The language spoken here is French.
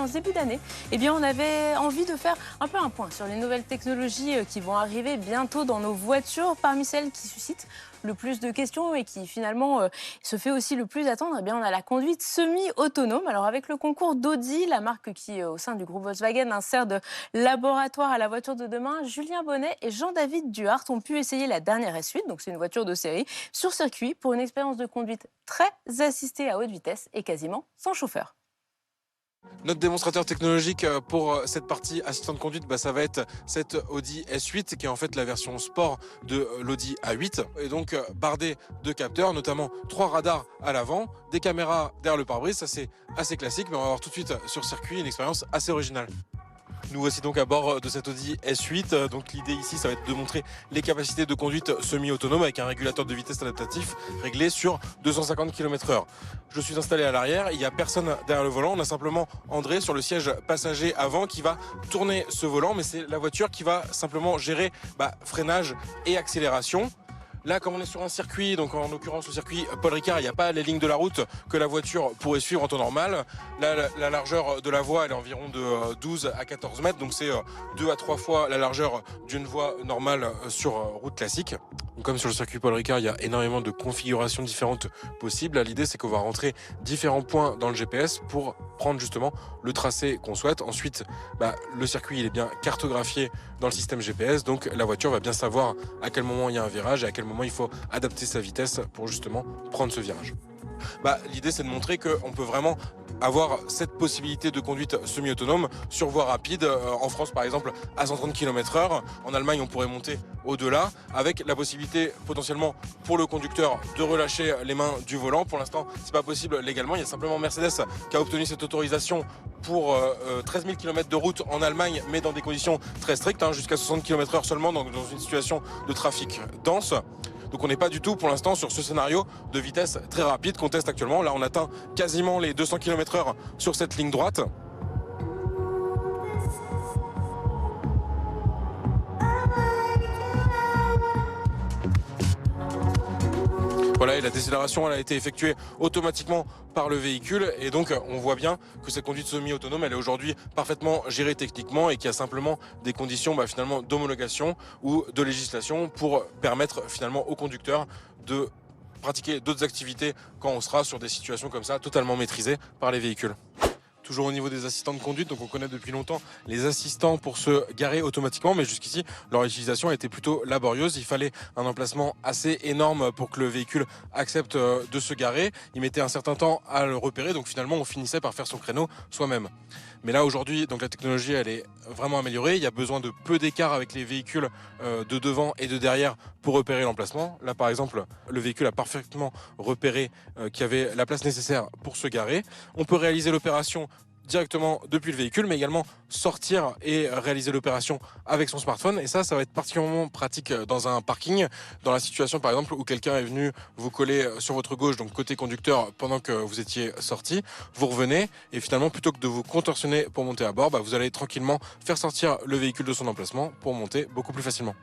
en ce début d'année, eh bien, on avait envie de faire un peu un point sur les nouvelles technologies qui vont arriver bientôt dans nos voitures. Parmi celles qui suscitent le plus de questions et qui finalement se fait aussi le plus attendre, eh bien, on a la conduite semi-autonome. Alors avec le concours d'Audi, la marque qui au sein du groupe Volkswagen insère de laboratoire à la voiture de demain, Julien Bonnet et Jean-David Duhart ont pu essayer la dernière S8, donc c'est une voiture de série, sur circuit pour une expérience de conduite très assistée à haute vitesse et quasiment sans chauffeur. Notre démonstrateur technologique pour cette partie assistant de conduite, ça va être cette Audi S8 qui est en fait la version sport de l'Audi A8 et donc bardée de capteurs, notamment 3 radars à l'avant, des caméras derrière le pare-brise. Ça c'est assez classique, mais on va voir tout de suite sur circuit une expérience assez originale. Nous voici donc à bord de cette Audi S8. Donc l'idée ici, ça va être de montrer les capacités de conduite semi-autonome avec un régulateur de vitesse adaptatif réglé sur 250 km/h. Je suis installé à l'arrière, il n'y a personne derrière le volant. On a simplement André sur le siège passager avant qui va tourner ce volant, mais c'est la voiture qui va simplement gérer freinage et accélération. Là, comme on est sur un circuit, donc en l'occurrence le circuit Paul Ricard, il n'y a pas les lignes de la route que la voiture pourrait suivre en temps normal. Là, la largeur de la voie, elle est environ de 12 à 14 mètres, donc c'est 2 à 3 fois la largeur d'une voie normale sur route classique. Donc, comme sur le circuit Paul Ricard, il y a énormément de configurations différentes possibles. L'idée, c'est qu'on va rentrer différents points dans le GPS pour prendre justement le tracé qu'on souhaite. Ensuite, le circuit il est bien cartographié dans le système GPS, donc la voiture va bien savoir à quel moment il y a un virage et à quel moment il faut adapter sa vitesse pour justement prendre ce virage. L'idée, c'est de montrer qu'on peut vraiment avoir cette possibilité de conduite semi-autonome sur voie rapide. En France, par exemple, à 130 km/h. En Allemagne, on pourrait monter au-delà avec la possibilité potentiellement pour le conducteur de relâcher les mains du volant. Pour l'instant, c'est pas possible légalement. Il y a simplement Mercedes qui a obtenu cette autorisation pour 13 000 km de route en Allemagne, mais dans des conditions très strictes, jusqu'à 60 km/h seulement, dans une situation de trafic dense. Donc on n'est pas du tout pour l'instant sur ce scénario de vitesse très rapide qu'on teste actuellement. Là on atteint quasiment les 200 km/h sur cette ligne droite. Voilà, et la décélération elle a été effectuée automatiquement par le véhicule et donc on voit bien que cette conduite semi-autonome elle est aujourd'hui parfaitement gérée techniquement et qu'il y a simplement des conditions finalement d'homologation ou de législation pour permettre finalement aux conducteurs de pratiquer d'autres activités quand on sera sur des situations comme ça totalement maîtrisées par les véhicules. Toujours au niveau des assistants de conduite, donc on connaît depuis longtemps les assistants pour se garer automatiquement, mais jusqu'ici, leur utilisation a été plutôt laborieuse. Il fallait un emplacement assez énorme pour que le véhicule accepte de se garer. Il mettait un certain temps à le repérer, donc finalement, on finissait par faire son créneau soi-même. Mais là, aujourd'hui, donc la technologie, elle est vraiment améliorée. Il y a besoin de peu d'écart avec les véhicules de devant et de derrière pour repérer l'emplacement. Là, par exemple, le véhicule a parfaitement repéré qu'il y avait la place nécessaire pour se garer. On peut réaliser l'opération directement depuis le véhicule, mais également sortir et réaliser l'opération avec son smartphone. Et ça va être particulièrement pratique dans un parking, dans la situation par exemple où quelqu'un est venu vous coller sur votre gauche, donc côté conducteur, pendant que vous étiez sorti. Vous revenez et finalement, plutôt que de vous contorsionner pour monter à bord, vous allez tranquillement faire sortir le véhicule de son emplacement pour monter beaucoup plus facilement.